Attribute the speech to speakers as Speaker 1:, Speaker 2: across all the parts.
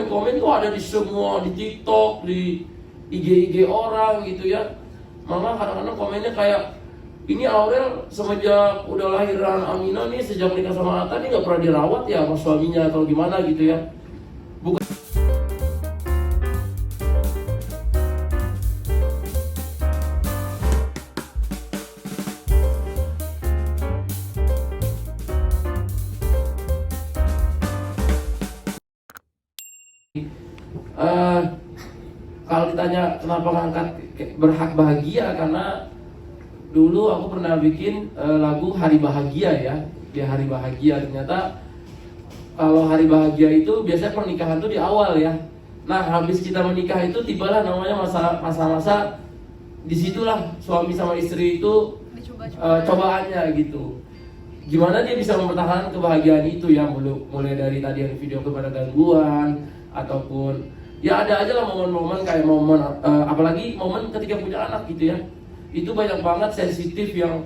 Speaker 1: komen-komen tuh ada di semua, di TikTok, di IG orang gitu ya. Malah kadang-kadang komennya kayak, ini Aurel semenjak udah lahiran Amina nih, sejak nikah sama Atta nih gak pernah dirawat ya sama suaminya atau gimana gitu ya. Bukan kalau ditanya kenapa ngangkat berhak bahagia, karena dulu aku pernah bikin lagu Hari Bahagia ya, Hari Bahagia. Ternyata kalau hari bahagia itu biasanya pernikahan tuh di awal ya. Nah habis kita menikah itu tibalah namanya masa-masa disitulah suami sama istri itu cobaannya gitu. Gimana dia bisa mempertahankan kebahagiaan itu ya, mulai dari tadi yang video kepada gangguan, ataupun ya ada aja lah momen-momen kayak momen apalagi momen ketika punya anak gitu ya. Itu banyak banget sensitif yang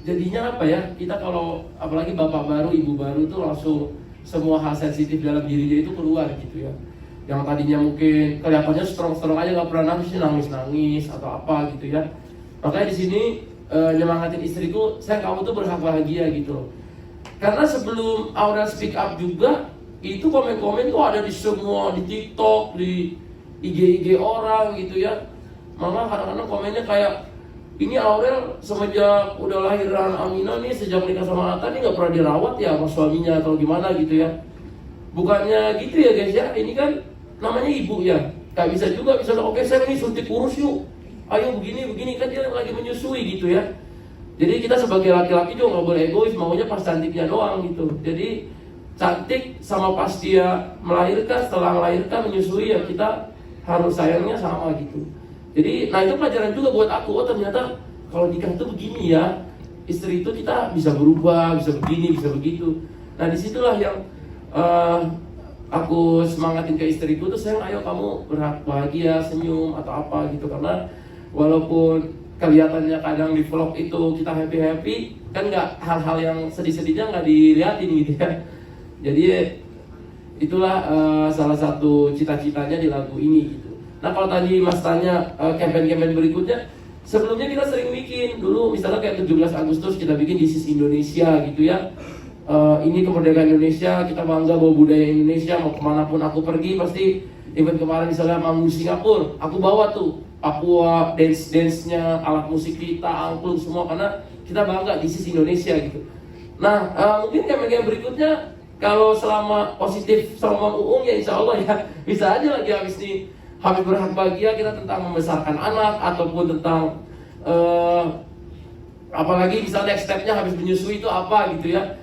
Speaker 1: jadinya apa ya, kita kalau apalagi bapak baru, ibu baru tuh langsung semua hal sensitif dalam dirinya itu keluar gitu ya. Yang tadinya mungkin kelihatannya strong aja, gak pernah nangis atau apa gitu ya. Makanya di sini nyemangatin istriku, kamu tuh berhak bahagia gitu loh. Karena sebelum Aurel speak up juga, itu komen-komen tuh ada di semua, di TikTok, di IG orang gitu ya. Malah kadang-kadang komennya kayak, ini Aurel semenjak udah lahiran Amina nih, sejak nikah sama Atta nih gak pernah dirawat ya sama suaminya atau gimana gitu ya. Bukannya gitu ya guys ya, ini kan namanya ibu ya. Gak bisa juga, misalnya oke saya ini suntik kurus yuk, ayo begini kan dia lagi menyusui gitu ya. Jadi kita sebagai laki-laki juga gak boleh egois, maunya pas cantiknya doang gitu. Jadi cantik sama pas dia melahirkan, setelah melahirkan menyusui ya kita harus sayangnya sama gitu. Jadi, nah itu pelajaran juga buat aku, ternyata kalau nikah itu begini ya, istri itu kita bisa berubah, bisa begini, bisa begitu. Nah disitulah yang aku semangatin ke istriku tuh, sayang ayo kamu berhak bahagia, senyum atau apa gitu. Karena walaupun kelihatannya kadang di vlog itu kita happy, kan nggak, hal-hal yang sedih-sedihnya nggak dilihatin gitu ya. Jadi itulah salah satu cita-citanya di lagu ini gitu. Nah kalau tadi Mas tanya campaign berikutnya, sebelumnya kita sering bikin dulu, misalnya kayak 17 Agustus kita bikin This is Indonesia gitu ya. Ini kemerdekaan Indonesia, kita bangga bawa budaya Indonesia, mau kemanapun aku pergi pasti. Event kemarin misalnya manggung Singapura, aku bawa tuh Papua, dance-nya, alat musik kita, angklung semua, karena kita bangga This is Indonesia gitu. Nah mungkin campaign berikutnya, kalau selama positif sama Mang Uung ya insya Allah ya bisa aja lagi habis nih, habis berhak bahagia kita tentang membesarkan anak, ataupun tentang apalagi misalnya next stepnya habis menyusui itu apa gitu ya.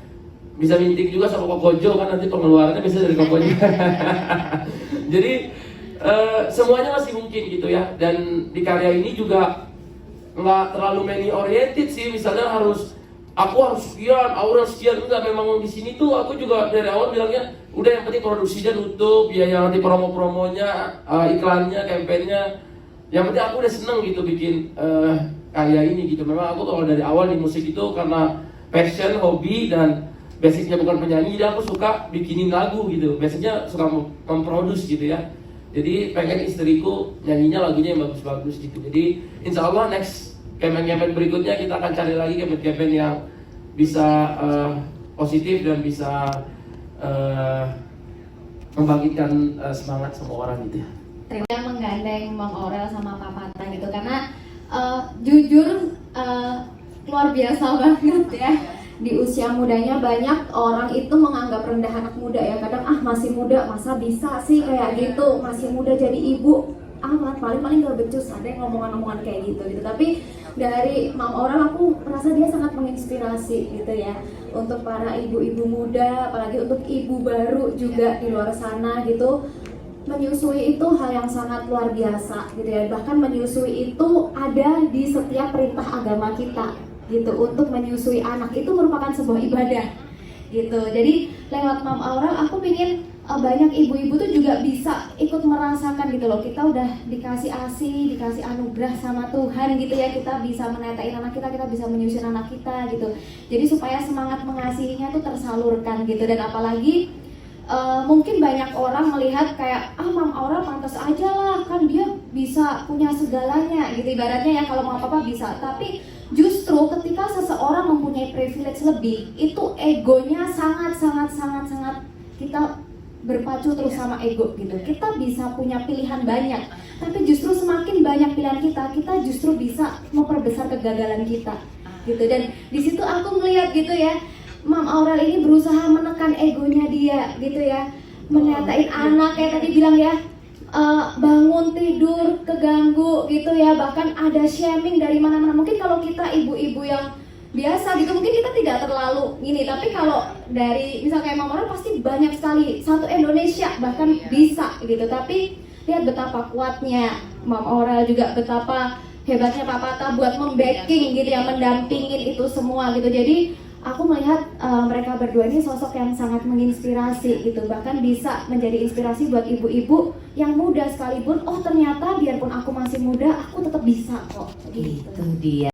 Speaker 1: Bisa minting juga sama Kokojo kan, nanti pengeluarannya bisa dari Kokojo. Jadi semuanya masih mungkin gitu ya. Dan di karya ini juga nggak terlalu money oriented sih, misalnya aku harus sekian, Aurel sekian, enggak. Memang di sini tuh aku juga dari awal bilangnya udah yang penting produksinya nutup, biaya nanti promonya, iklannya, kampanyenya. Yang penting aku udah seneng gitu bikin karya ini gitu. Memang aku kalau dari awal di musik itu karena passion, hobi, dan basicnya bukan penyanyi, dan aku suka bikinin lagu gitu. Basicnya suka memproduce gitu ya. Jadi pengen istriku nyanyinya lagunya yang bagus-bagus gitu. Jadi insya Allah next campaign berikutnya kita akan cari lagi campaign yang bisa positif dan bisa membangkitkan semangat semua orang gitu ya.
Speaker 2: Yang menggandeng Mang Aurel sama Papa Atta gitu, karena jujur luar biasa banget ya. Di usia mudanya banyak orang itu menganggap rendah anak muda ya. Kadang masih muda, masa bisa sih kayak gitu, masih muda jadi ibu, paling gak becus, ada yang ngomongan kayak gitu. Tapi dari Mang Aurel aku merasa dia sangat menginspirasi gitu ya, untuk para ibu-ibu muda, apalagi untuk ibu baru juga di luar sana gitu. Menyusui itu hal yang sangat luar biasa gitu ya. Bahkan menyusui itu ada di setiap perintah agama kita gitu. Untuk menyusui anak itu merupakan sebuah ibadah gitu. Jadi lewat Mam Aurel aku pingin banyak ibu-ibu tuh juga bisa ikut merasakan gitu loh. Kita udah dikasih ASI, dikasih anugerah sama Tuhan gitu ya. Kita bisa menetain anak kita bisa menyusui anak kita gitu. Jadi supaya semangat mengasihinya tuh tersalurkan gitu. Dan apalagi mungkin banyak orang melihat kayak Mam Aurel pantas aja lah, kan dia bisa punya segalanya gitu ibaratnya ya, kalau Mama Papa bisa. Tapi justru ketika seseorang mempunyai privilege lebih, itu egonya sangat kita berpacu terus sama ego gitu. Kita bisa punya pilihan banyak, tapi justru semakin banyak pilihan kita justru bisa memperbesar kegagalan kita gitu. Dan di situ aku melihat gitu ya, Mam Aurel ini berusaha menekan egonya dia gitu ya, menyatain anak kayak tadi bilang ya, bangun tidur keganggu gitu ya, bahkan ada shaming dari mana-mana. Mungkin kalau kita ibu-ibu yang biasa gitu mungkin kita tidak terlalu ini, tapi kalau dari misal kayak Mam Aurel pasti banyak sekali, satu Indonesia bahkan bisa gitu. Tapi lihat betapa kuatnya Mam Aurel, juga betapa hebatnya Pak Pata buat membacking gitu ya, mendampingin itu semua gitu. Jadi aku melihat mereka berdua ini sosok yang sangat menginspirasi gitu, bahkan bisa menjadi inspirasi buat ibu-ibu yang muda sekalipun. Oh ternyata biarpun aku masih muda, aku tetap bisa kok gitu.
Speaker 3: Itu dia.